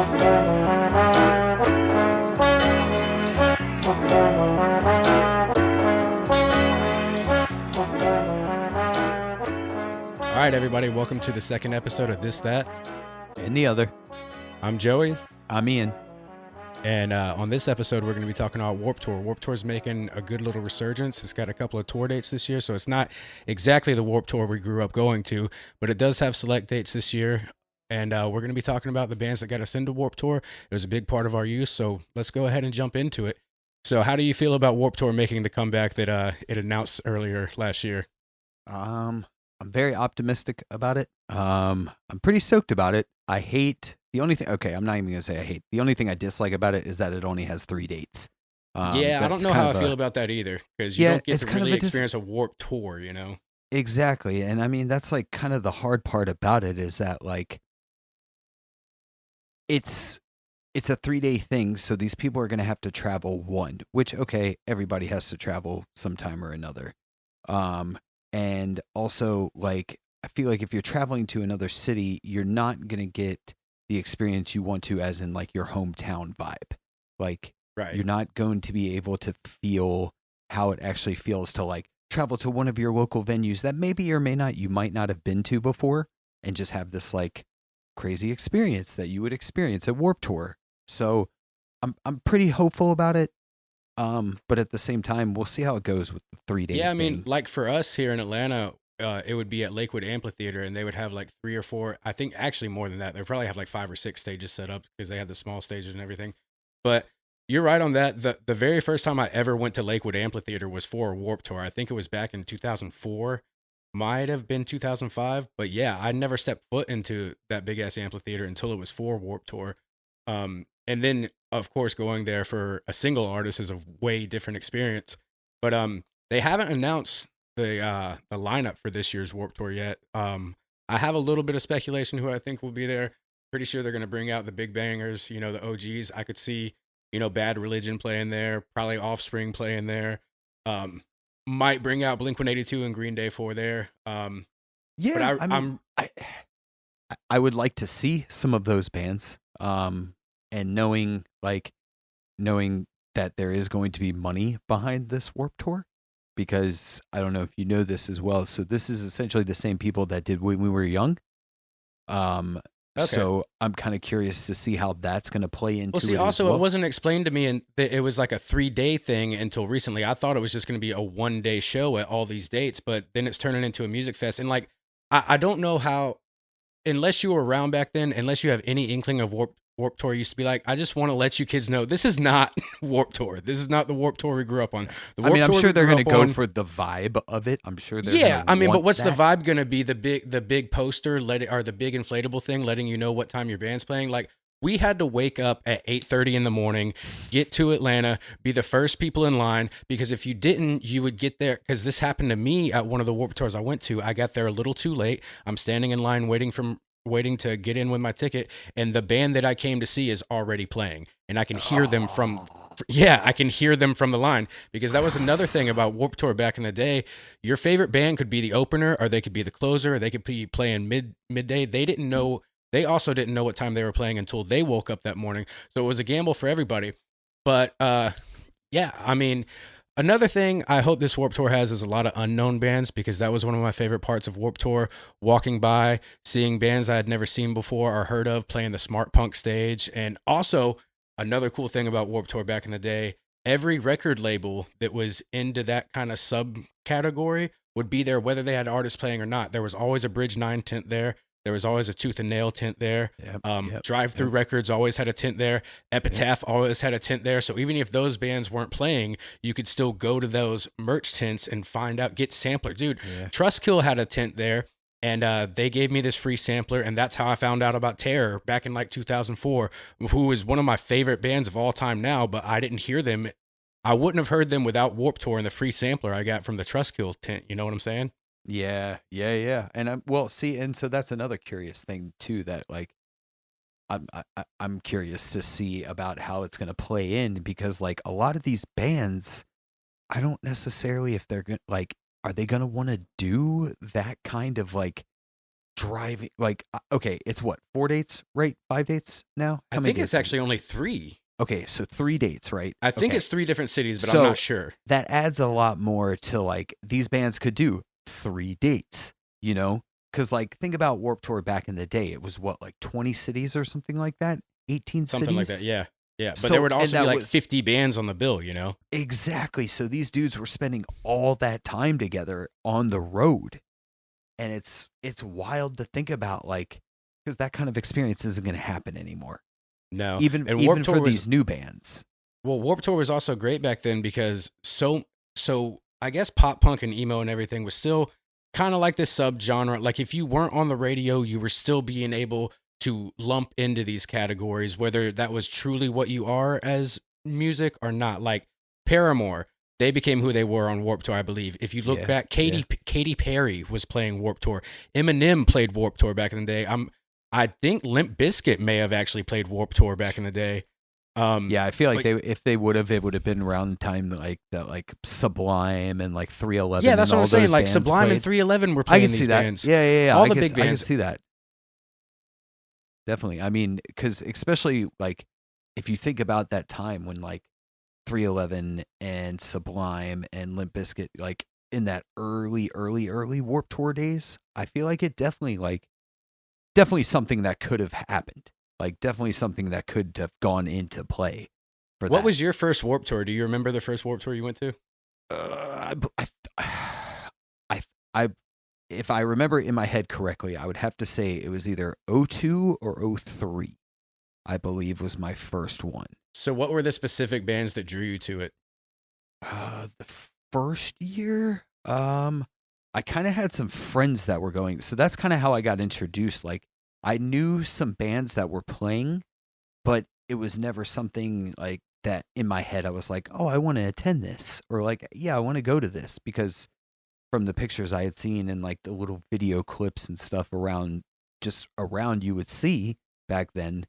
All right, everybody, welcome to the second episode of This, That. And the other. I'm Joey. I'm Ian. And on this episode, we're going to be talking about Warped Tour. Warped Tour is making a good little resurgence. It's got a couple of tour dates this year, so it's not exactly the Warped Tour we grew up going to, but it does have select dates this year. And we're going to be talking about the bands that got us into Warped Tour. It was a big part of our youth, so let's go ahead and jump into it. So how do you feel about Warped Tour making the comeback that it announced earlier last year? I'm very optimistic about it. I'm pretty stoked about it. I hate the only thing. Okay, I'm not even gonna say I hate. The only thing I dislike about it is that it only has 3 dates. I don't know how I feel about that either, because you don't get to really experience a Warped Tour, you know? Exactly, and I mean that's like kind of the hard part about it is that like it's a 3-day thing, so these people are gonna have to travel one. Which okay, everybody has to travel sometime or another. And also, like, I feel like if you're traveling to another city, you're not going to get the experience you want to as in, like, your hometown vibe. Like, right. You're not going to be able to feel how it actually feels to, like, travel to one of your local venues that maybe or may not you might not have been to before and just have this, like, crazy experience that you would experience at Warped Tour. So I'm pretty hopeful about it. But at the same time, we'll see how it goes with the 3-day Yeah, I mean, thing. like for us here in Atlanta, it would be at Lakewood Amphitheater, and they would have like 3 or 4, I think actually more than that. They probably have like 5 or 6 stages set up because they had the small stages and everything. But you're right on that. The very first time I ever went to Lakewood Amphitheater was for a Warped Tour. I think it was back in 2004, might have been 2005. But yeah, I never stepped foot into that big ass amphitheater until it was for Warped Tour. And then, of course, going there for a single artist is a way different experience. But they haven't announced the lineup for this year's Warped Tour yet. I have a little bit of speculation who I think will be there. Pretty sure they're going to bring out the big bangers, you know, the OGs. I could see, you know, Bad Religion playing there, probably Offspring playing there. Might bring out Blink-182 and Green Day for there. Yeah, but I would like to see some of those bands. And knowing that there is going to be money behind this Warped Tour, because I don't know if you know this as well. So this is essentially the same people that did When We Were Young. Okay. So I'm kind of curious to see how that's going to play into. Well, see, also it wasn't explained to me, and it was like a 3-day thing until recently. I thought it was just going to be a 1-day show at all these dates, but then it's turning into a music fest. And like, I don't know how, unless you were around back then, unless you have any inkling of Warped Tour used to be like, I just want to let you kids know this is not Warped Tour. This is not the Warped Tour we grew up on. I'm sure they're going to go for the vibe of it. I'm sure they're yeah. I mean, but what's the vibe going to be? The big poster, or the big inflatable thing, letting you know what time your band's playing. Like we had to wake up at 8:30 in the morning, get to Atlanta, be the first people in line, because if you didn't, you would get there. Because this happened to me at one of the Warped Tours I went to. I got there a little too late. I'm standing in line waiting to get in with my ticket, and the band that I came to see is already playing, and I can hear them I can hear them from the line, because that was another thing about Warped Tour back in the day. Your favorite band could be the opener, or they could be the closer, or they could be playing midday. They also didn't know what time they were playing until they woke up that morning. So it was a gamble for everybody. But yeah, I mean, another thing I hope this Warped Tour has is a lot of unknown bands, because that was one of my favorite parts of Warped Tour. Walking by, seeing bands I had never seen before or heard of playing the Smart Punk stage. And also, another cool thing about Warped Tour back in the day, every record label that was into that kind of subcategory would be there whether they had artists playing or not. There was always a Bridge 9 tent there. There was always a Tooth and Nail tent there. Drive-Thru Records always had a tent there. Epitaph always had a tent there. So even if those bands weren't playing, you could still go to those merch tents and find out, get sampler. Dude, Trustkill had a tent there, and they gave me this free sampler, and that's how I found out about Terror back in like 2004, who is one of my favorite bands of all time now, but I didn't hear them. I wouldn't have heard them without Warped Tour and the free sampler I got from the Trustkill tent. You know what I'm saying? Yeah. And and so that's another curious thing too, that like I'm curious to see about how it's going to play in, because like a lot of these bands, I don't necessarily if they're going like, are they going to want to do that kind of like driving, like, okay, it's what, 4 dates, right? 5 dates now? I How many think it's dates is actually it? only 3. Okay, so 3 dates, right? I think Okay. it's 3 different cities, but I'm So not sure. that adds a lot more to, like, these bands could do 3 dates, you know? Because, like, think about Warped Tour back in the day. It was what, like 20 cities or something like that? 18 Something like cities? that, yeah. Yeah, but So, there would and also be that like was 50 bands on the bill, you know? exactly. So these dudes were spending all that time together on the road. And it's wild to think about, like, because that kind of experience isn't going to happen anymore. No. Even And even Warped Tour for was these new bands. well, Warped Tour was also great back then because so I guess pop punk and emo and everything was still kind of like this subgenre. Like if you weren't on the radio, you were still being able to lump into these categories, whether that was truly what you are as music or not. Like Paramore, they became who they were on Warped Tour, I believe. If you look Yeah, back, yeah. Katy Perry was playing Warped Tour. Eminem played Warped Tour back in the day. I think Limp Bizkit may have actually played Warped Tour back in the day. Yeah, I feel like but- if they would have, it would have been around the time like that, like Sublime and like 311. Yeah, that's and what all I'm saying. those Like bands Sublime played. and 311 were I playing can see these that. bands. Yeah. All I the can, big I can bands. see that. Definitely. I mean, because especially like if you think about that time when like 311 and Sublime and Limp Bizkit, like in that early Warped Tour days, I feel like it definitely something that could have happened. Like definitely something that could have gone into play for What that. was your first Warped Tour? Do you remember the first Warped Tour you went to? I if I remember in my head correctly, I would have to say it was either 02 or 03, I believe was my first one. So what were the specific bands that drew you to it? The first year, I kind of had some friends that were going. So that's kind of how I got introduced. Like I knew some bands that were playing, but it was never something like that in my head. I was like, oh, I want to attend this, or like, yeah, I want to go to this, because from the pictures I had seen and like the little video clips and stuff around you would see back then,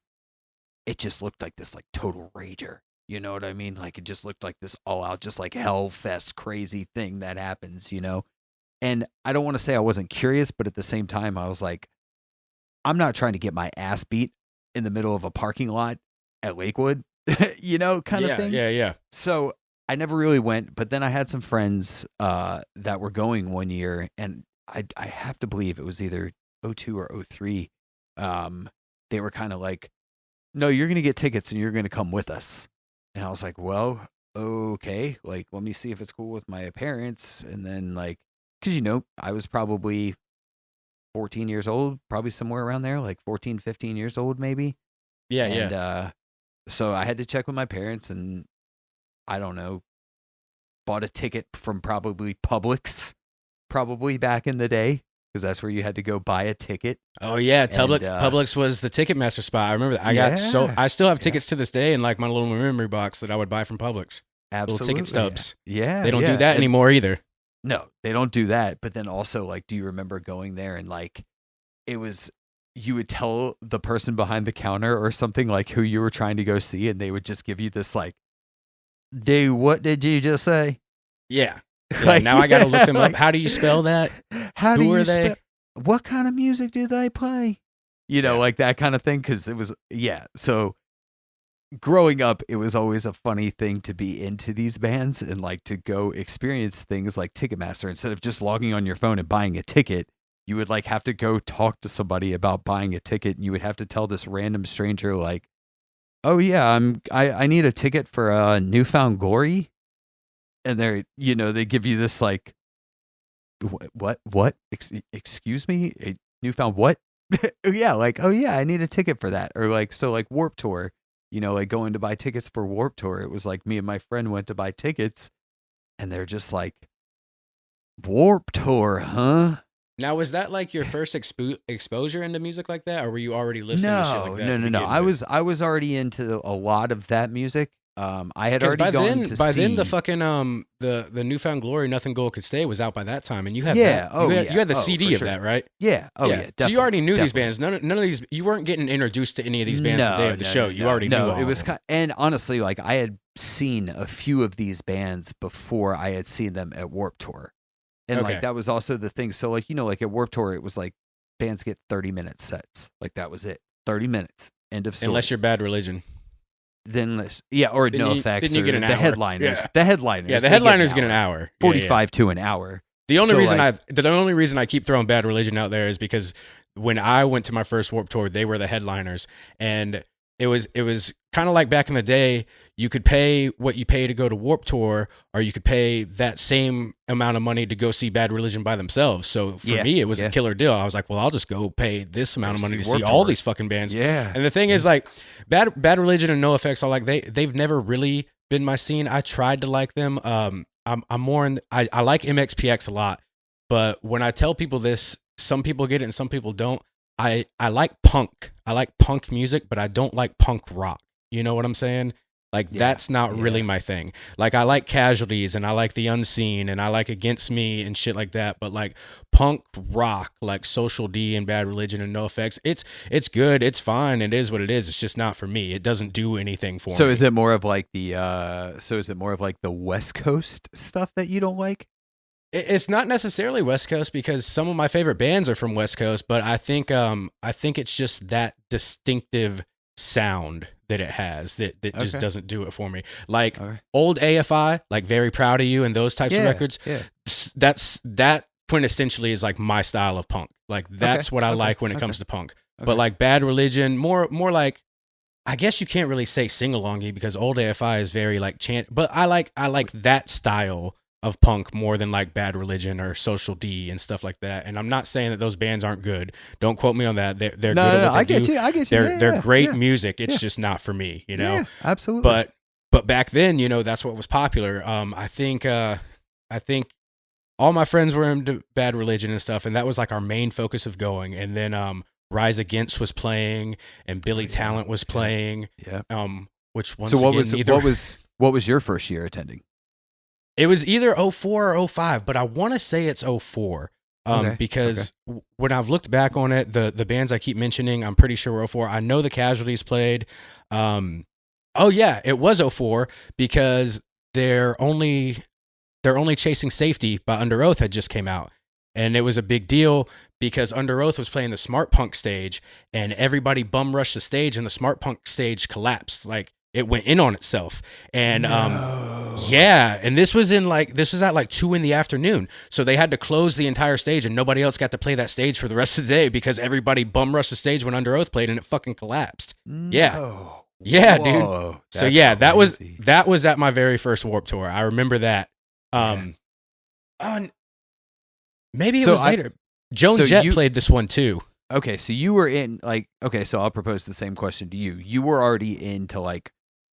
it just looked like this like total rager. You know what I mean? Like it just looked like this all out, just like hellfest crazy thing that happens, you know? And I don't want to say I wasn't curious, but at the same time, I was like, I'm not trying to get my ass beat in the middle of a parking lot at Lakewood, you know, kind of thing. Yeah. So I never really went, but then I had some friends that were going one year, and I have to believe it was either 02 or 03. They were kind of like, no, you're going to get tickets and you're going to come with us. And I was like, well, okay. Like, let me see if it's cool with my parents. And then like, because, you know, I was probably 14 years old, probably somewhere around there, like 14, 15 years old, maybe. Yeah, And so I had to check with my parents, and I don't know, bought a ticket from probably Publix, probably back in the day, because that's where you had to go buy a ticket. Oh yeah, Publix. And, Publix was the Ticketmaster spot. I remember that. I still have tickets to this day in like my little memory box that I would buy from Publix. Absolutely. Little ticket stubs. Yeah. They don't do that anymore either. No, they don't do that. But then also, like, do you remember going there and like, it was, you would tell the person behind the counter or something like who you were trying to go see, and they would just give you this like, dude, what did you just say? Yeah. Like, now I got to look them like, up. How do you spell that? How Who do are you they? What kind of music do they play? You know, Yeah. like that kind of thing. Because it was, yeah. So growing up, it was always a funny thing to be into these bands and like to go experience things like Ticketmaster. Instead of just logging on your phone and buying a ticket, you would like have to go talk to somebody about buying a ticket, and you would have to tell this random stranger like, oh yeah, I need a ticket for Newfound Glory. And they're, you know, they give you this like, what? Excuse me? A Newfound what? Yeah, like, oh yeah, I need a ticket for that. Or like, so like Warped Tour, you know, like going to buy tickets for Warped Tour. It was like me and my friend went to buy tickets, and they're just like, Warped Tour, huh? Now, was that like your first exposure into music like that, or were you already listening to shit like that? No. I was already into a lot of that music. I had already by gone then, to by see. then the fucking the Newfound Glory, Nothing Gold Could Stay was out by that time, and you had Yeah, that. You had the for CD of sure. that, right? Yeah. Oh yeah. So you already knew these definitely. bands. None of these. You weren't getting introduced to any of these bands the day of the show. You already knew. All it was of them. and honestly, like I had seen a few of these bands before I had seen them at Warped Tour, and Okay. like that was also the thing. So like, you know, like at Warped Tour, it was like bands get 30-minute sets. Like that was it. 30 minutes. End of story. Unless you're Bad Religion. Then or Then No you- Effects. then you or get an the hour. headliners. Yeah. The headliners. Yeah, the they headliners get an hour. 45 to an hour. The only So, reason like- the only reason I keep throwing Bad Religion out there is because when I went to my first Warped Tour, they were the headliners, and it was kind of like back in the day. You could pay what you pay to go to Warped Tour, or you could pay that same amount of money to go see Bad Religion by themselves. So for me, it was a killer deal. I was like, well, I'll just go pay this amount of money to see Warped all Tour. these fucking bands. Yeah. And the thing is, like, Bad Religion and No Effects are like they've never really been my scene. I tried to like them. I'm more in. I like MXPX a lot, but when I tell people this, some people get it and some people don't. I like punk. I like punk music, but I don't like punk rock. You know what I'm saying? Like that's not really my thing. Like I like Casualties and I like The Unseen and I like Against Me and shit like that. But like punk rock, like Social D and Bad Religion and No Effects, it's good. It's fine. It is what it is. It's just not for me. It doesn't do anything for me. So is it more of like the West Coast stuff that you don't like? It's not necessarily West Coast because some of my favorite bands are from West Coast, but I think it's just that distinctive sound that it has that just doesn't do it for me. Like old AFI, like Very Proud of You and those types of records. Yeah. That quintessentially is like my style of punk. Like that's what I like when it comes to punk. But like Bad Religion, more like, I guess you can't really say sing-alongy because old AFI is very like chant, but I like that style of punk more than like Bad Religion or Social D and stuff like that. And I'm not saying that those bands aren't good. Don't quote me on that. They're good at what they do. I get you. They're great music. It's just not for me, you know? Yeah, absolutely. But back then, you know, that's what was popular. I think all my friends were into Bad Religion and stuff, and that was like our main focus of going. And then Rise Against was playing and Billy Talent was playing. Yeah. Which once what was your first year attending? It was either 04 or 05, but I want to say it's 04 because when I've looked back on it, the bands I keep mentioning, I'm pretty sure were 04. I know the Casualties played. It was 04 because they're only Chasing Safety by Under Oath had just came out. And it was a big deal because Under Oath was playing the Smart Punk stage and everybody bum rushed the stage and the Smart Punk stage collapsed. Like it went in on itself. And and this was at like 2 p.m. So they had to close the entire stage and nobody else got to play that stage for the rest of the day because everybody bum rushed the stage when Under Oath played and it fucking collapsed. Yeah. Yeah, Whoa. dude. So yeah, crazy. that was at my very first Warped Tour. I remember that. Maybe it was later. Joan Jett played this one too. Okay, so you were in so I'll propose the same question to you. You were already into like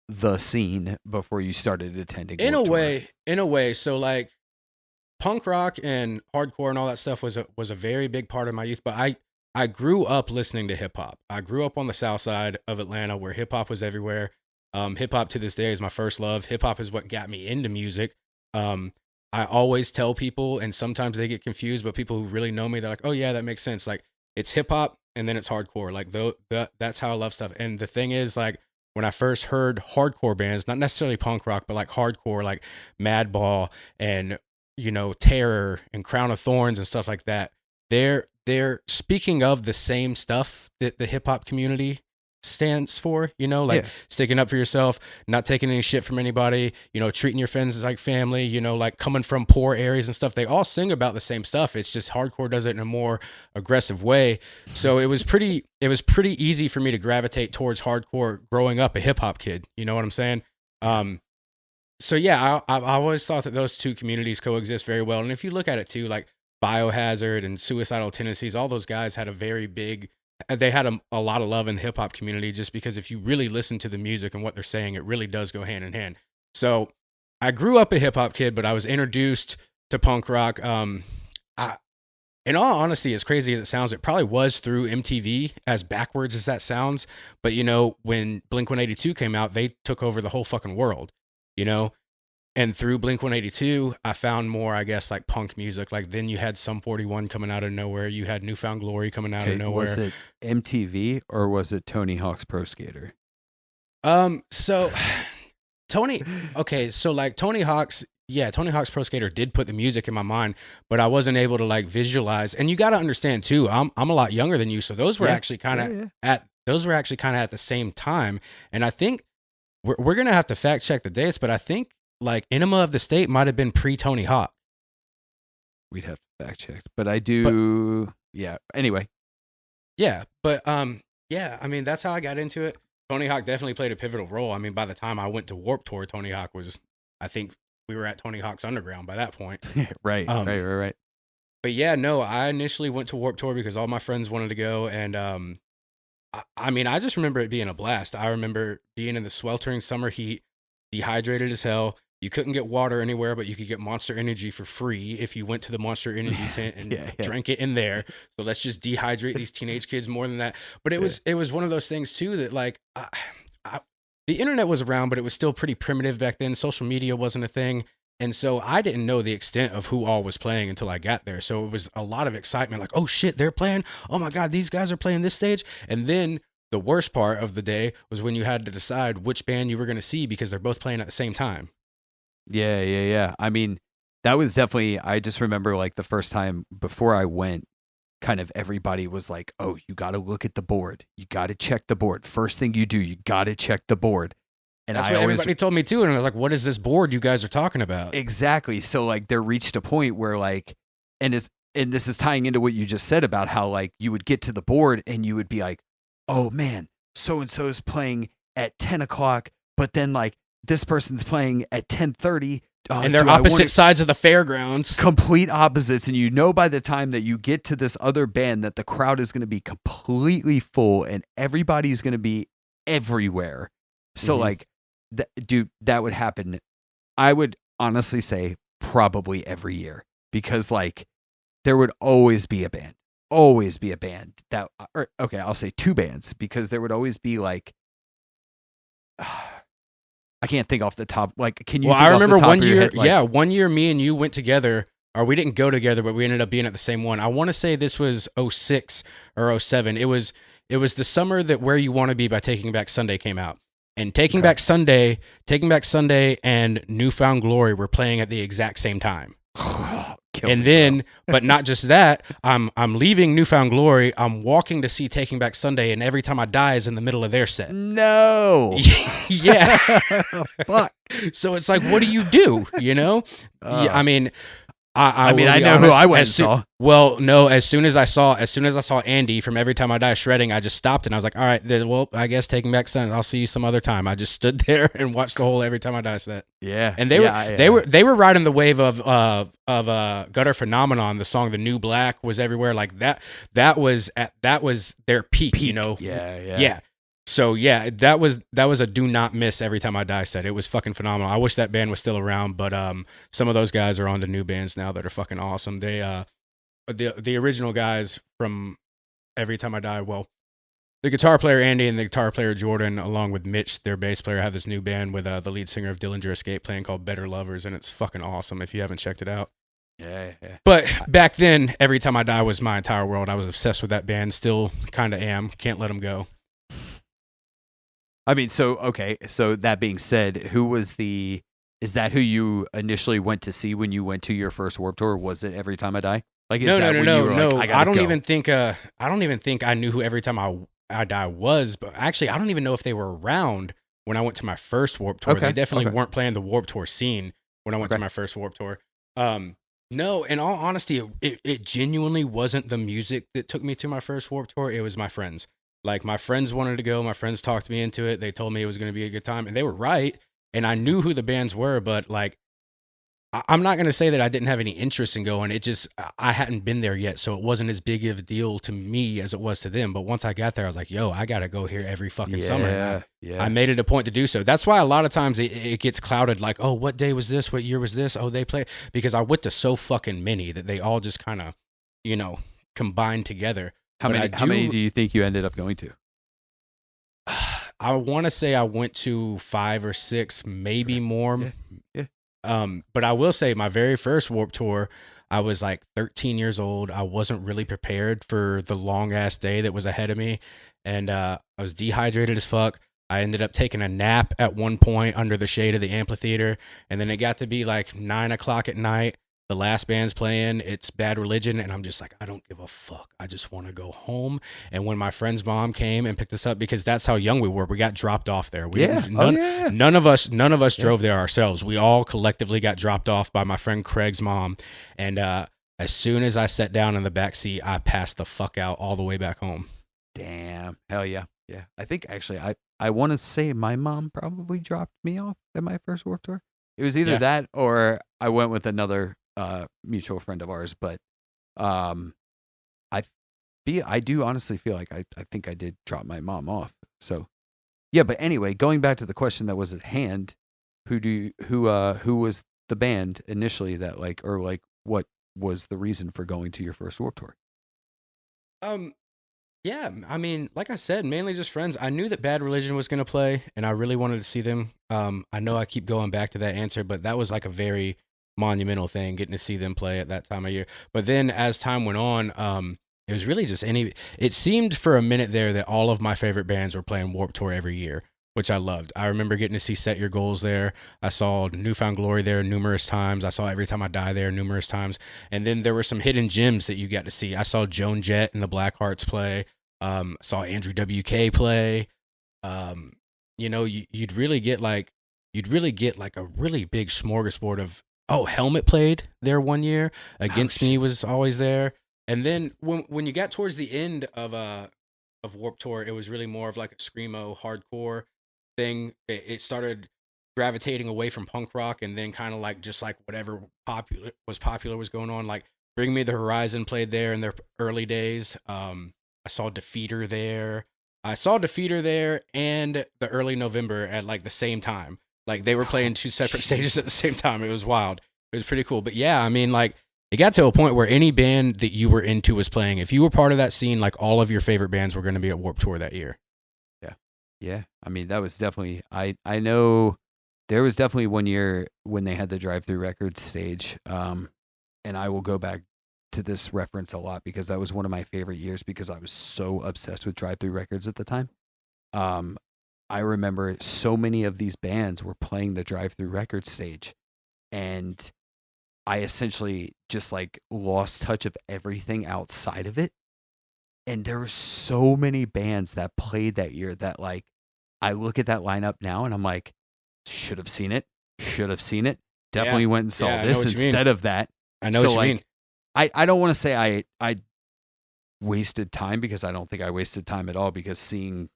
the scene before you started attending. In a way. So like punk rock and hardcore and all that stuff was a very big part of my youth, but I grew up listening to hip hop. I grew up on the south side of Atlanta where hip hop was everywhere. Hip hop to this day is my first love. Hip hop is what got me into music. I always tell people, and sometimes they get confused, but people who really know me, they're like, oh yeah, that makes sense. Like it's hip hop and then it's hardcore. Like that's how I love stuff. And the thing is, like when I first heard hardcore bands, not necessarily punk rock, but like hardcore, like Madball and, you know, Terror and Crown of Thorns and stuff like that, they're speaking of the same stuff that the hip hop community stands for, you know, like sticking up for yourself, not taking any shit from anybody, you know, treating your friends like family, you know, like coming from poor areas and stuff. They all sing about the same stuff. It's just hardcore does it in a more aggressive way. So it was pretty easy for me to gravitate towards hardcore growing up a hip hop kid. You know what I'm saying? So yeah, I've always thought that those two communities coexist very well. And if you look at it too, like Biohazard and Suicidal Tendencies, all those guys had they had a lot of love in the hip hop community just because if you really listen to the music and what they're saying, it really does go hand in hand. So I grew up a hip hop kid, but I was introduced to punk rock. In all honesty, as crazy as it sounds, it probably was through MTV, as backwards as that sounds. But you know, when Blink-182 came out, they took over the whole fucking world, you know? And through Blink-182, I found more, I guess, like punk music. Like then you had Sum 41 coming out of nowhere. You had Newfound Glory coming out of nowhere. Was it MTV or was it Tony Hawk's Pro Skater? So Tony Hawk's, Tony Hawk's Pro Skater did put the music in my mind, but I wasn't able to like visualize. And you got to understand too, I'm a lot younger than you, so those were actually kind of at the same time. And I think we're gonna have to fact check the dates, but I think like Enema of the State might have been pre Tony Hawk. We'd have to fact check, but I do. Yeah. Anyway. Yeah, but yeah. I mean, that's how I got into it. Tony Hawk definitely played a pivotal role. I mean, by the time I went to Warped Tour, Tony Hawk was. I think we were at Tony Hawk's Underground by that point. Right. But yeah, no. I initially went to Warped Tour because all my friends wanted to go, and I mean, I just remember it being a blast. I remember being in the sweltering summer heat, dehydrated as hell. You couldn't get water anywhere, but you could get Monster Energy for free if you went to the Monster Energy tent and drank it in there. So let's just dehydrate these teenage kids more than that. But it was one of those things too that like the internet was around, but it was still pretty primitive back then. Social media wasn't a thing. And so I didn't know the extent of who all was playing until I got there. So it was a lot of excitement, like, oh shit, they're playing. Oh my God, these guys are playing this stage. And then the worst part of the day was when you had to decide which band you were going to see because they're both playing at the same time. Yeah. I mean, that was definitely, I just remember like the first time before I went, kind of everybody was like, oh, you got to look at the board. You got to check the board. First thing you do, you got to check the board. And that's what everybody told me too. And I was like, what is this board you guys are talking about? Exactly. So like there reached a point where like, and this is tying into what you just said about how like you would get to the board and you would be like, oh man, so-and-so is playing at 10 o'clock, but then like this person's playing at 10:30. And they're opposite sides of the fairgrounds. Complete opposites. And you know by the time that you get to this other band that the crowd is going to be completely full and everybody's going to be everywhere. So like, dude, that would happen. I would honestly say probably every year because like there would always be a band that, or okay, I'll say two bands because there would always be like, I can't think off the top. Like, can you? Well, I remember one year. Like, one year, me and you went together, or we didn't go together, but we ended up being at the same one. I want to say this was 06 or 07. It was the summer that Where You Want to Be by Taking Back Sunday came out, and Taking Back Sunday, and Newfound Glory were playing at the exact same time. And then, but not just that, I'm leaving Newfound Glory. I'm walking to see Taking Back Sunday, and Every Time I Die is in the middle of their set. No. Yeah. Fuck. So it's like, what do you do? You know? Yeah, I mean, I know who I went and saw. Well, no, as soon as I saw Andy from Every Time I Die shredding, I just stopped and I was like, all right, well, I guess Taking Back Sunday, I'll see you some other time. I just stood there and watched the whole Every Time I Die set. Yeah. And they were riding the wave of Gutter Phenomenon. The song The New Black was everywhere. Like that was their peak, you know? Yeah. So yeah, that was a do not miss Every Time I Die set. It was fucking phenomenal. I wish that band was still around, but some of those guys are on to new bands now that are fucking awesome. They the original guys from Every Time I Die, well, the guitar player Andy and the guitar player Jordan, along with Mitch, their bass player, have this new band with the lead singer of Dillinger Escape playing called Better Lovers, and it's fucking awesome if you haven't checked it out. Yeah. But back then, Every Time I Die was my entire world. I was obsessed with that band, still kind of am. Can't let them go. I mean, so that being said, is that who you initially went to see when you went to your first Warped Tour? Was it Every Time I Die? Like, no. I don't even think I knew who Every Time I Die was, but actually I don't even know if they were around when I went to my first Warped Tour. They definitely weren't playing the Warped Tour scene when I went to my first Warped Tour. No, in all honesty, it genuinely wasn't the music that took me to my first Warped Tour. It was my friends. Like, my friends wanted to go. My friends talked me into it. They told me it was going to be a good time, and they were right. And I knew who the bands were, but like, I'm not going to say that I didn't have any interest in going. It just, I hadn't been there yet, so it wasn't as big of a deal to me as it was to them. But once I got there, I was like, yo, I got to go here every fucking summer. I made it a point to do so. That's why a lot of times it gets clouded, like, oh, what day was this? What year was this? Oh, they play. Because I went to so fucking many that they all just kind of, combined together. How many do you think you ended up going to? I want to say I went to 5 or 6, maybe more. Yeah. But I will say my very first Warped Tour, I was like 13 years old. I wasn't really prepared for the long ass day that was ahead of me. And I was dehydrated as fuck. I ended up taking a nap at one point under the shade of the amphitheater, and then it got to be like 9 o'clock at night. The last band's playing, it's Bad Religion, and I'm just like, I don't give a fuck. I just want to go home. And when my friend's mom came and picked us up, because that's how young we were, we got dropped off there. None of us drove there ourselves. We all collectively got dropped off by my friend Craig's mom. And as soon as I sat down in the back seat, I passed the fuck out all the way back home. Damn. Hell yeah. Yeah. I think actually I want to say my mom probably dropped me off at my first Warped Tour. It was either that or I went with another mutual friend of ours, but I do honestly feel like I think I did drop my mom off. So yeah, but anyway, going back to the question that was at hand, who was the band initially that what was the reason for going to your first Warped Tour? Yeah, I mean, like I said, mainly just friends. I knew that Bad Religion was going to play, and I really wanted to see them. I know I keep going back to that answer, but that was like a very monumental thing, getting to see them play at that time of year. But then as time went on, it was really just it seemed for a minute there that all of my favorite bands were playing Warped Tour every year, which I loved. I remember getting to see Set Your Goals there. I saw Newfound Glory there numerous times. I saw Every Time I Die there numerous times. And then there were some hidden gems that you got to see. I saw Joan Jett and the Blackhearts play. Saw Andrew WK play. You'd really get like a really big smorgasbord of, Helmet played there one year. Against Me was always there. And then when you got towards the end of Warped Tour, it was really more of like a screamo hardcore thing. It started gravitating away from punk rock, and then kind of like just like whatever popular was going on. Like Bring Me the Horizon played there in their early days. I saw Defeater there. And the Early November at like the same time. Like they were playing two separate stages at the same time. It was wild. It was pretty cool. But yeah, I mean, like it got to a point where any band that you were into was playing. If you were part of that scene, like all of your favorite bands were going to be at Warped Tour that year. Yeah. Yeah. I mean, that was definitely, I know there was definitely one year when they had the Drive-Thru Records stage. And I will go back to this reference a lot because that was one of my favorite years because I was so obsessed with Drive-Thru Records at the time. I remember so many of these bands were playing the Drive-Thru Records stage, and I essentially just like lost touch of everything outside of it. And there were so many bands that played that year that like I look at that lineup now and I'm like, should have seen it. Definitely went and saw this instead of that. I know what you mean. I don't want to say I wasted time because I don't think I wasted time at all because seeing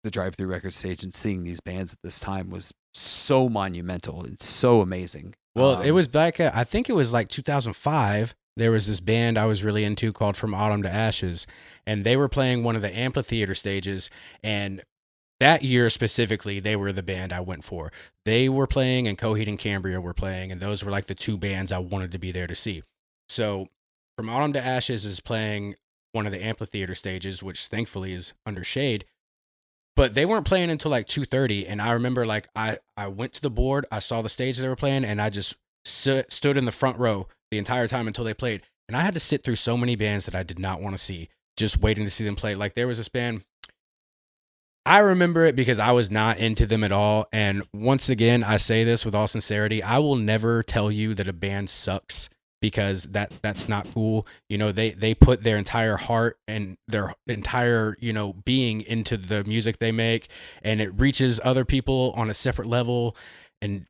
the Drive-Thru Record stage and seeing these bands at this time was so monumental and so amazing. Well, it was back I think it was like 2005. There was this band I was really into called From Autumn to Ashes, and they were playing one of the amphitheater stages, and that year specifically, they were the band I went for. They were playing, and Coheed and Cambria were playing, and those were like the two bands I wanted to be there to see. So From Autumn to Ashes is playing one of the amphitheater stages, which thankfully is under shade. But they weren't playing until like 2:30, and I remember like I went to the board, I saw the stage they were playing, and I just stood in the front row the entire time until they played. And I had to sit through so many bands that I did not want to see, just waiting to see them play. Like there was this band, I remember it because I was not into them at all. And once again, I say this with all sincerity, I will never tell you that a band sucks, because that's not cool. You know, they put their entire heart and their entire, being into the music they make, and it reaches other people on a separate level. And,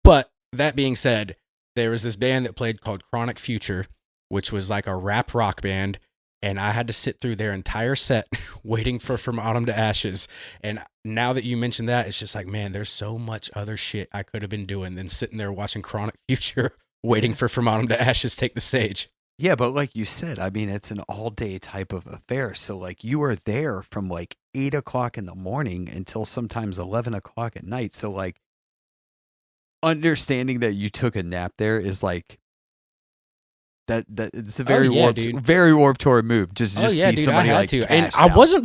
but that being said, there was this band that played called Chronic Future, which was like a rap rock band. And I had to sit through their entire set waiting for From Autumn to Ashes. And now that you mentioned that, it's just like, man, there's so much other shit I could have been doing than sitting there watching Chronic Future waiting for From Autumn to Ashes take the stage. Yeah, but like you said, I mean, it's an all-day type of affair. So like you are there from like 8 o'clock in the morning until sometimes 11 o'clock at night. So like understanding that you took a nap there is like that it's a very Warped Tour move. Just see somebody I had like to. And I wasn't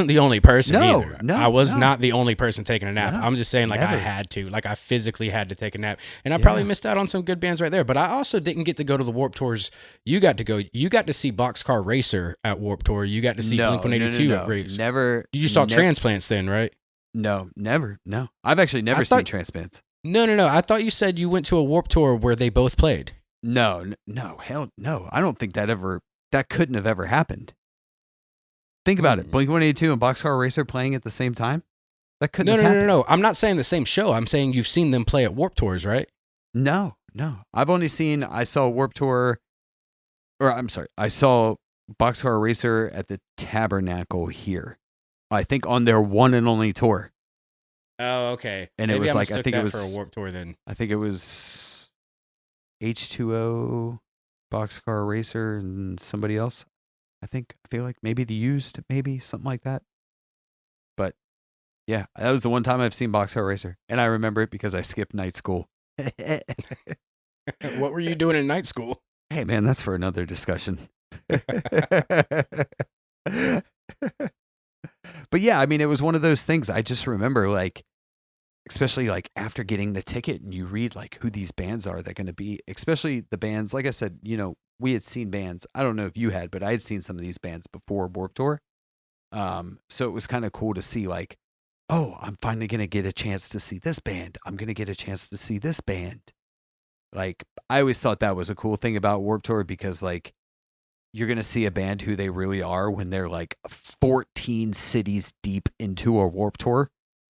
the only person either. I was no. not the only person taking a nap. I'm just saying like never. I had to. Like I physically had to take a nap. And I probably missed out on some good bands right there. But I also didn't get to go to the Warped Tours. You got to go. You got to see Boxcar Racer at Warped Tour. You got to see Blink-182 at Race. Never. You saw Transplants then, right? No, never. No, I've actually I never seen thought trance bands. no. I thought you said you went to a Warped Tour where they both played. No, hell no. I don't think that couldn't have ever happened. Think about it. Blink-182 and Boxcar Racer playing at the same time. That couldn't have happened. No. I'm not saying the same show. I'm saying you've seen them play at Warped Tours, right? No. I saw Warped Tour, or I'm sorry, I saw Boxcar Racer at the Tabernacle here. I think on their one and only tour. Oh, okay. And Maybe it was I like, I think it was for a Warped Tour then. I think it was H2O, Boxcar Racer, and somebody else. I feel like maybe The Used, maybe something like that. But yeah, that was the one time I've seen Boxcar Racer, and I remember it because I skipped night school. What were you doing in night school? Hey man, that's for another discussion. But yeah, I mean, it was one of those things. I just remember, like, especially like after getting the ticket and you read like who these bands are that going to be, especially the bands. Like I said, we had seen bands. I don't know if you had, but I had seen some of these bands before Warped Tour. So it was kind of cool to see like, oh, I'm finally going to get a chance to see this band. I'm going to get a chance to see this band. Like, I always thought that was a cool thing about Warped Tour because like, you're going to see a band who they really are when they're like 14 cities deep into a Warped Tour.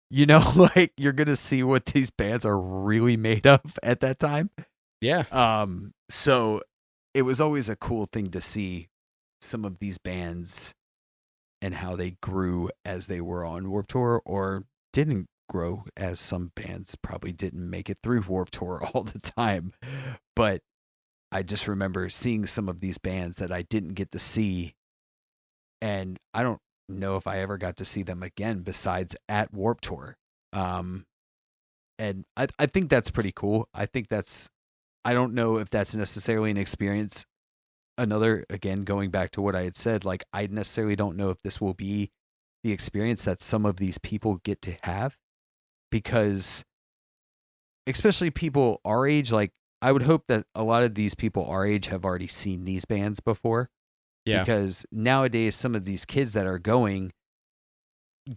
Like you're going to see what these bands are really made of at that time. Yeah. So it was always a cool thing to see some of these bands and how they grew as they were on Warped Tour or didn't grow, as some bands probably didn't make it through Warped Tour all the time. But I just remember seeing some of these bands that I didn't get to see, and I don't know if I ever got to see them again besides at Warped Tour. And I think that's pretty cool. I don't know if that's necessarily an experience. Again, going back to what I had said, like, I necessarily don't know if this will be the experience that some of these people get to have, because especially people our age, like, I would hope that a lot of these people our age have already seen these bands before. Yeah. Because nowadays, some of these kids that are going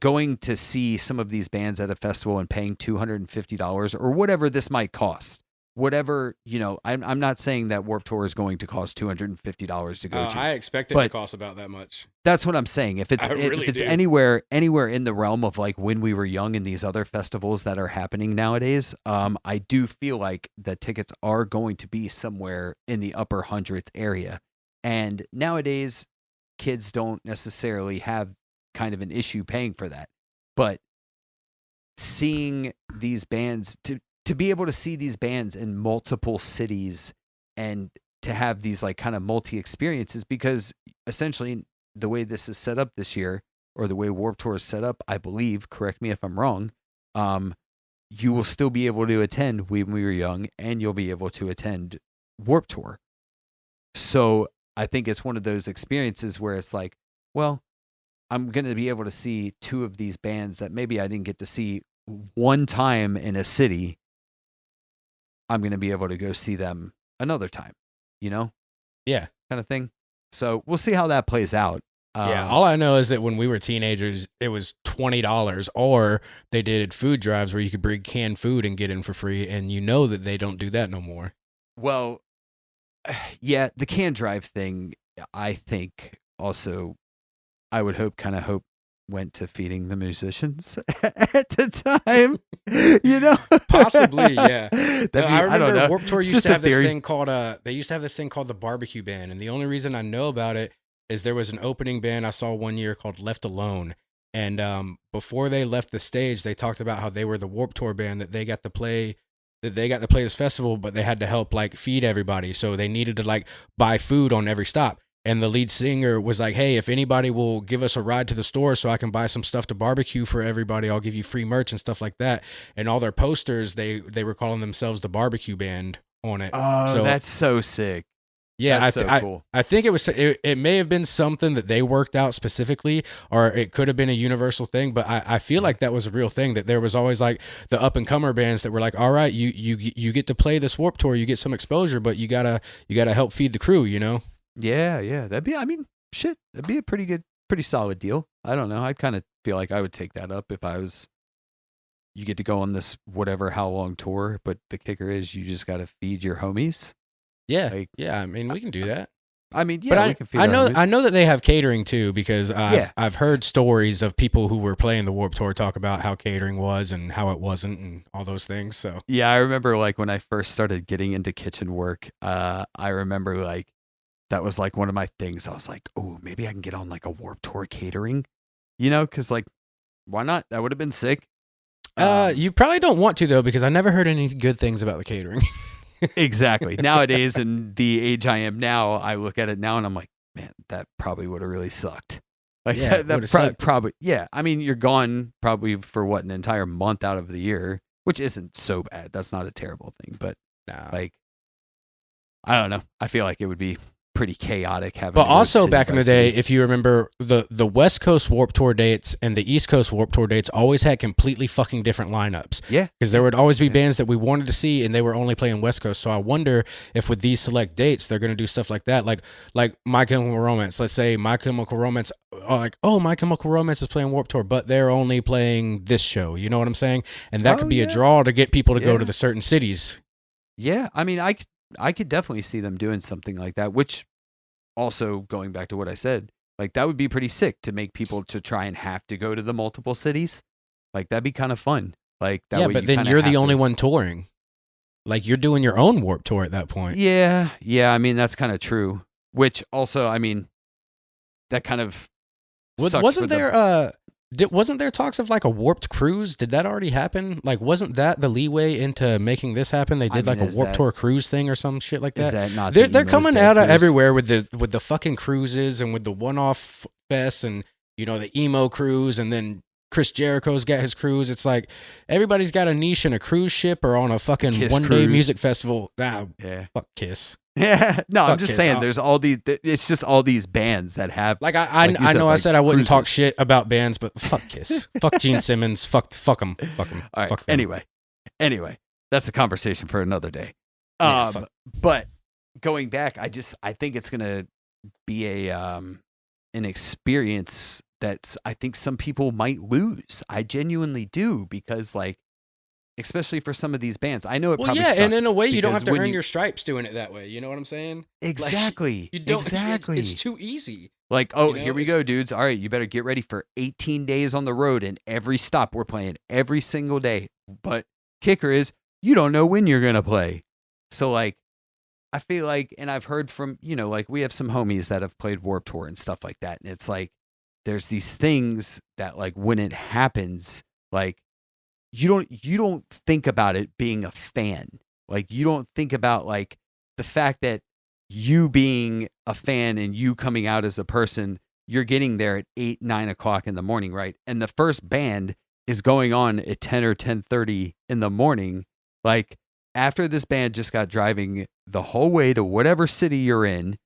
to see some of these bands at a festival and paying $250 or whatever this might cost. Whatever, I'm not saying that Warped Tour is going to cost $250 to go to. I expect it to cost about that much. That's what I'm saying. If it's anywhere in the realm of like when we were young and these other festivals that are happening nowadays, I do feel like the tickets are going to be somewhere in the upper hundreds area. And nowadays, kids don't necessarily have kind of an issue paying for that. But seeing these bands, to be able to see these bands in multiple cities and to have these like kind of multi-experiences, because essentially the way this is set up this year, or the way Warped Tour is set up, I believe, correct me if I'm wrong, you will still be able to attend when we were young, and you'll be able to attend Warped Tour. So I think it's one of those experiences where it's like, well, I'm going to be able to see two of these bands that maybe I didn't get to see one time in a city. I'm going to be able to go see them another time, Yeah. Kind of thing. So we'll see how that plays out. Yeah. All I know is that when we were teenagers, it was $20, or they did food drives where you could bring canned food and get in for free. And that they don't do that no more. Well, yeah, the can drive thing, I think also, I would hope went to feeding the musicians at the time, Possibly, yeah. I remember don't Warped Tour used to have this thing called they used to have this thing called the barbecue band, and the only reason I know about it is there was an opening band I saw one year called Left Alone, and before they left the stage, they talked about how they were the Warped Tour band, that they got to play this festival, but they had to help like feed everybody, so they needed to like buy food on every stop. And the lead singer was like, hey, if anybody will give us a ride to the store so I can buy some stuff to barbecue for everybody, I'll give you free merch and stuff like that. And all their posters, they were calling themselves the barbecue band on it. Oh, so that's so sick. Yeah, cool. I think it may have been something that they worked out specifically, or it could have been a universal thing. But I feel like that was a real thing, that there was always like the up and comer bands that were like, all right, you get to play this Warped Tour, you get some exposure, but you gotta help feed the crew, Yeah. That'd be a pretty solid deal. I don't know. I kind of feel like I would take that up if I was you get to go on this whatever how long tour, but the kicker is you just got to feed your homies. Yeah, Like, yeah. I mean, we can do that. I mean, yeah, But we can feed I our know homies. I know that they have catering too, because Yeah. I've heard stories of people who were playing the Warped Tour talk about how catering was and how it wasn't and all those things. So Yeah, I remember like when I first started getting into kitchen work, I remember like that was like one of my things. I was like, oh, maybe I can get on like a Warped Tour catering, because like, why not? That would have been sick. you probably don't want to though, because I never heard any good things about the catering. Exactly. Nowadays, in the age I am now, I look at it now and I'm like, man, that probably would have really sucked. Like Yeah, it that would've sucked. probably, yeah. I mean, you're gone probably for what, an entire month out of the year, which isn't so bad. That's not a terrible thing, but Nah. like, I don't know. I feel like it would be pretty chaotic having. But to go also city back by in the day, city. if you remember, the West Coast Warped Tour dates and the East Coast Warped Tour dates always had completely fucking different lineups. Yeah, Because there would always be Yeah. bands that we wanted to see, and they were only playing West Coast. So I wonder if with these select dates, they're going to do stuff like that, like My Chemical Romance. Let's say My Chemical Romance, My Chemical Romance is playing Warped Tour, but they're only playing this show. You know what I'm saying? And that Oh, could be a yeah. draw to get people to go Yeah. to the certain cities. Yeah, I mean, I could definitely see them doing something like that. Which, also going back to what I said, like that would be pretty sick to make people to try and have to go to the multiple cities. Like that'd be kind of fun. Like that Yeah, way but you then kinda you're the have only to- one touring. Like you're doing your own Warped Tour at that point. Yeah, yeah. I mean, that's kind of true. Which also, I mean, that kind of sucks for Wasn't the- there wasn't there talks of like a warped cruise? Did that already happen? Like, wasn't that the leeway into making this happen? They did I mean, like a is Warped that- Tour cruise thing or some shit like Is that. that not? They're the Emo's coming Dead out of cruise? everywhere with the fucking cruises and with the one-off fest and the emo cruise, and then Chris Jericho's got his cruise. It's like everybody's got a niche in a cruise ship or on a fucking Kiss one-day cruise. music festival. Yeah. Fuck Kiss. Yeah. No, I'm Fuck just Kiss. saying. There's all these. It's just all these bands that have. Like I Like you know said, I like said I wouldn't talk cruises. shit about bands, but fuck Kiss, fuck Gene Simmons, fuck him. All right. Fuck them. Anyway, that's a conversation for another day. Yeah, fuck. But going back, I think it's gonna be an experience that's I think some people might lose. I genuinely do, because like, especially for some of these bands, I know it Well, probably yeah, sucks and in a way, you don't because have to when earn you- your stripes doing it that way. You know what I'm saying? exactly, You don't. exactly. It's too easy. Like, oh, You know, here we it's- go, dudes. All right, you better get ready for 18 days on the road, and every stop we're playing every single day. But kicker is, you don't know when you're gonna play. So like, I feel like, and I've heard from, like we have some homies that have played Warped Tour and stuff like that, and it's like there's these things that like when it happens, like you don't think about it being a fan. Like you don't think about like the fact that you being a fan and you coming out as a person, you're getting there at 8, 9 o'clock in the morning, right? And the first band is going on at 10 or 10:30 in the morning. Like after this band just got driving the whole way to whatever city you're in,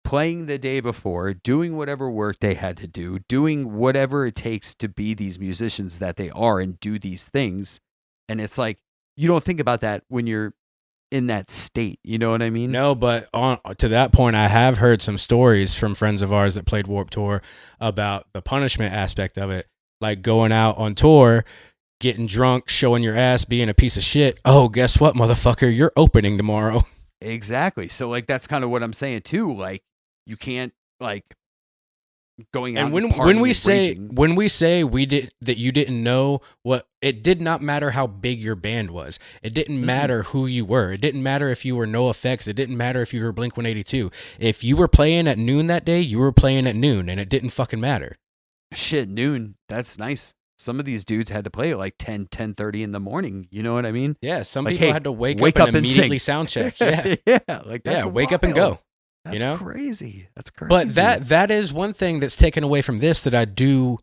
playing the day before, doing whatever work they had to do, doing whatever it takes to be these musicians that they are and do these things. And it's like, you don't think about that when you're in that state. You know what I mean? No, but to that point, I have heard some stories from friends of ours that played Warped Tour about the punishment aspect of it, like going out on tour, getting drunk, showing your ass, being a piece of shit. Oh, guess what, motherfucker? You're opening tomorrow. Exactly. So like, that's kind of what I'm saying too. Like you can't like going out And when partying we and say raging. when we say we did that, you didn't know what it did not matter how big your band was. It didn't matter who you were. It didn't matter if you were No Effects. It didn't matter if you were Blink 182. If you were playing at noon that day, you were playing at noon, and it didn't fucking matter. Shit, noon. That's nice. Some of these dudes had to play at like 10, 10:30 in the morning. You know what I mean? Yeah, some Like, people hey, had to wake wake up up and and immediately sing. sound check. Yeah, yeah. Like that's yeah, wake up and wild. go. That's You know? crazy. That's crazy. But that is one thing that's taken away from this that I do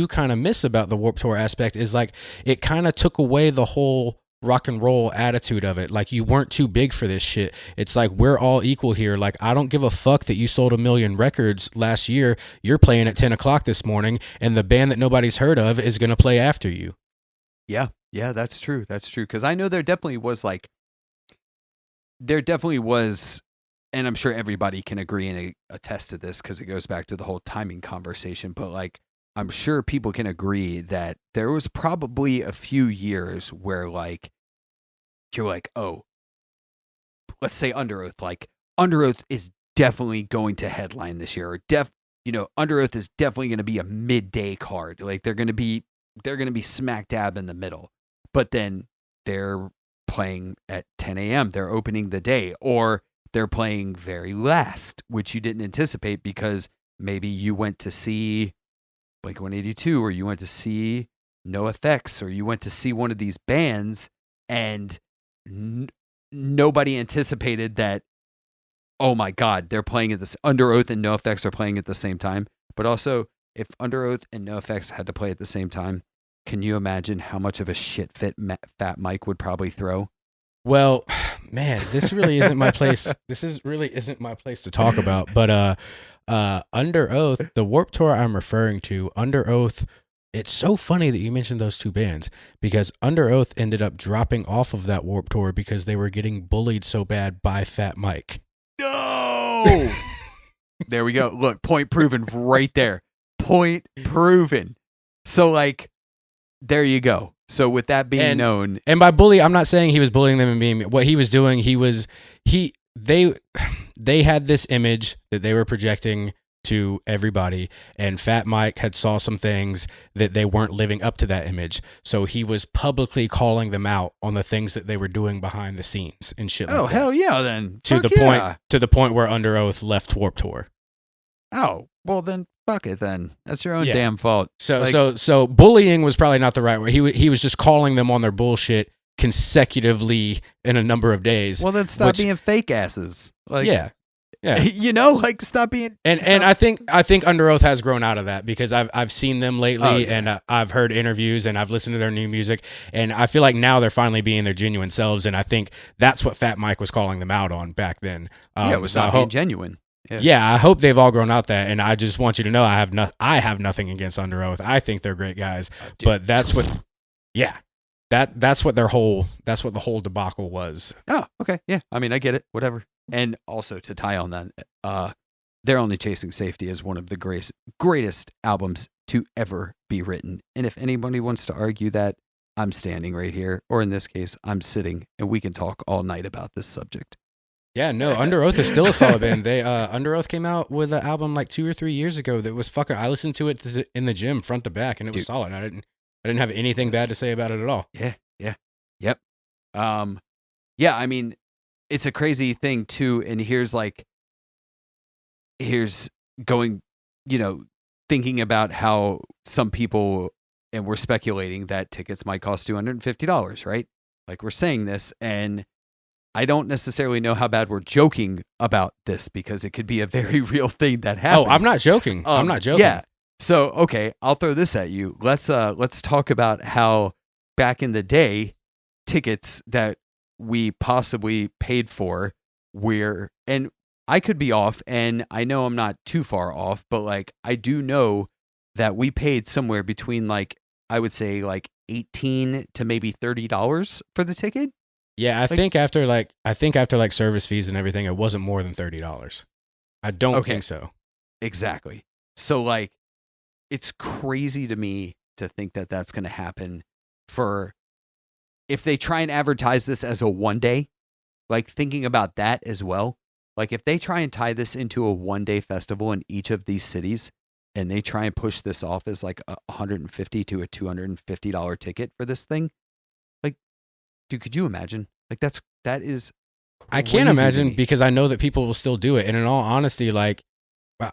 kind of miss about the Warped Tour aspect is like it kind of took away the whole rock and roll attitude of it. Like you weren't too big for this shit. It's like we're all equal here. Like I don't give a fuck that you sold 1 million records last year. You're playing at 10 o'clock this morning, and the band that nobody's heard of is gonna play after you. Yeah, that's true. That's true. Because I know there definitely was, and I'm sure everybody can agree and attest to this because it goes back to the whole timing conversation. But like I'm sure people can agree that there was probably a few years where like you're like, oh, let's say Under Oath, like Under Oath is definitely going to headline this year, or Under Oath is definitely going to be a midday card. Like they're going to be smack dab in the middle, but then they're playing at 10 a.m. They're opening the day, or they're playing very last, which you didn't anticipate because maybe you went to see Blink-182, or you went to see NoFX, or you went to see one of these bands, and nobody anticipated that, oh my God, they're playing at this. Under Oath and NoFX are playing at the same time. But also, if Under Oath and NoFX had to play at the same time, can you imagine how much of a shit fit Fat Mike would probably throw? Well, man, this really isn't my place. Really isn't my place to talk about. But Under Oath, the Warped Tour I'm referring to, Under Oath. It's so funny that you mentioned those two bands, because Under Oath ended up dropping off of that Warped Tour because they were getting bullied so bad by Fat Mike. No! There we go. Look, point proven right there. Point proven. So, like, there you go. So with that being known, and by bully, I'm not saying he was bullying them and being, what he was doing, they had this image that they were projecting to everybody, and Fat Mike had saw some things that they weren't living up to that image. So he was publicly calling them out on the things that they were doing behind the scenes and shit like that. Oh, hell yeah, then. To the point where Under Oath left Warped Tour. Oh, well then fuck it then. That's your own damn fault. So bullying was probably not the right word. He was just calling them on their bullshit consecutively in a number of days. Well, then stop being fake asses. Like, yeah. Like stop being. And I think Under Oath has grown out of that, because I've seen them lately, and I've heard interviews and I've listened to their new music, and I feel like now they're finally being their genuine selves, and I think that's what Fat Mike was calling them out on back then. It was not being genuine. Yeah, I hope they've all grown out that, and I just want you to know I have nothing against Under Oath. I think they're great guys, but that's what the whole debacle was. Oh, okay, yeah. I mean, I get it. Whatever. And also to tie on that, They're Only Chasing Safety is one of the greatest albums to ever be written. And if anybody wants to argue that, I'm standing right here, or in this case, I'm sitting, and we can talk all night about this subject. Yeah, no, Under Oath is still a solid band. They Under Oath came out with an album like 2 or 3 years ago that was fucking. I listened to it in the gym front to back, and it was solid. I didn't have anything bad to say about it at all. Yeah. Yep. Yeah, I mean, it's a crazy thing too, and here's going, thinking about how some people, and we're speculating that tickets might cost $250, right? Like, we're saying this, and I don't necessarily know how bad we're joking about this, because it could be a very real thing that happens. Oh, I'm not joking. I'm not joking. Yeah. So, okay, I'll throw this at you. Let's talk about how back in the day, tickets that we possibly paid for and I could be off, and I know I'm not too far off, but like, I do know that we paid somewhere between, like, I would say like $18 to maybe $30 for the ticket. Yeah, I think after service fees and everything, it wasn't more than $30. I don't think so. Exactly. So like, it's crazy to me to think that that's going to happen if they try and advertise this as a one day, like thinking about that as well. Like if they try and tie this into a 1-day festival in each of these cities, and they try and push this off as like a $150 to a $250 ticket for this thing, like, dude, could you imagine? Like that is. I can't imagine, because I know that people will still do it. And in all honesty, like,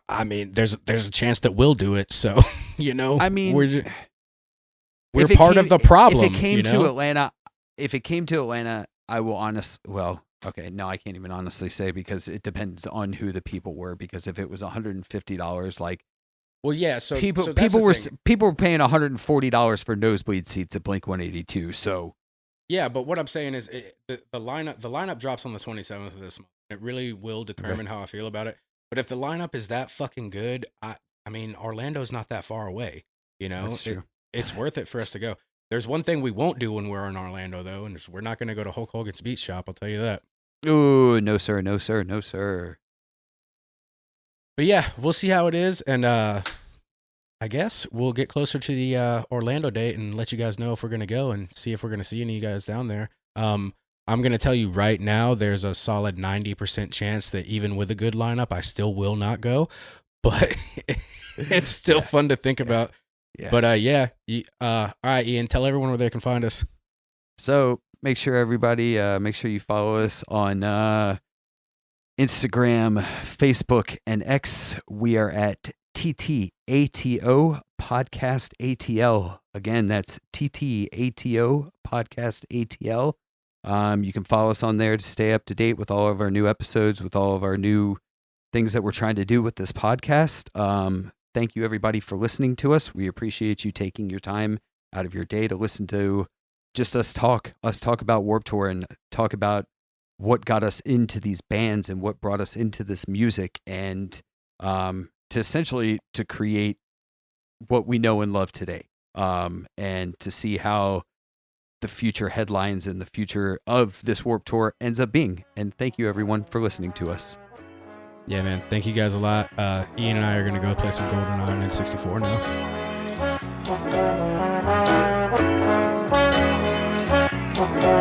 I mean, there's a chance that we'll do it. So, I mean, we're part of the problem. If it came to Atlanta, I will I can't even honestly say, because it depends on who the people were. Because if it was $150, like, well, yeah, so people were paying $140 for nosebleed seats at Blink-182. So yeah, but what I'm saying is the lineup drops on the 27th of this month. It really will determine how I feel about it. But if the lineup is that fucking good, I mean, Orlando's not that far away. That's true. It's worth it for us to go. There's one thing we won't do when we're in Orlando, though, and we're not going to go to Hulk Hogan's Beach Shop. I'll tell you that. Ooh, no sir, no sir, no sir. But yeah, we'll see how it is, and I guess we'll get closer to the Orlando date and let you guys know if we're gonna go and see if we're gonna see any of you guys down there. I'm gonna tell you right now, there's a solid 90% chance that even with a good lineup, I still will not go. But it's still fun to think about. Yeah. But all right, Ian, tell everyone where they can find us. So make sure everybody, make sure you follow us on Instagram, Facebook, and X. We are at TTATO Podcast ATL. Again, that's TTATO Podcast ATL. You can follow us on there to stay up to date with all of our new episodes, with all of our new things that we're trying to do with this podcast. Thank you, everybody, for listening to us. We appreciate you taking your time out of your day to listen to just us talk about Warped Tour and talk about what got us into these bands and what brought us into this music, and to essentially to create what we know and love today, and to see how the future headlines and the future of this Warped Tour ends up being. And thank you, everyone, for listening to us. Yeah, man. Thank you guys a lot. Ian and I are going to go play some GoldenEye and 64 now.